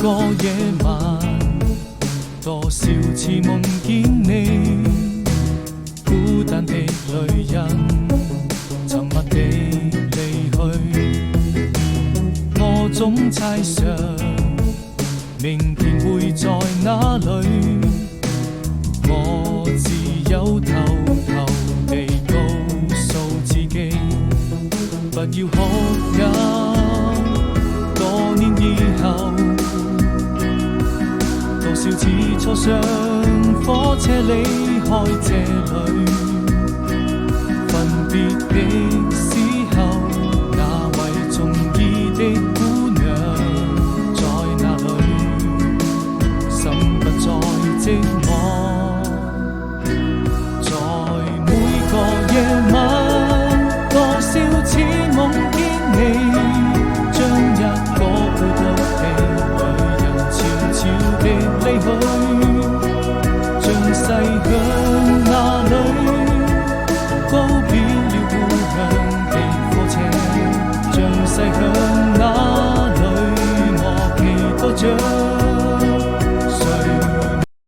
個夜晚，多少次夢見你，孤單的女人，沉默地離去。我總猜想，明天會在哪裏，我只有偷偷地告訴自己，不要哭泣。多年以後，多少次坐上火車離開這裏，分別的時候，那位中意的姑娘在哪裏？心不再寂寞，在每個夜晚，多少次夢見你。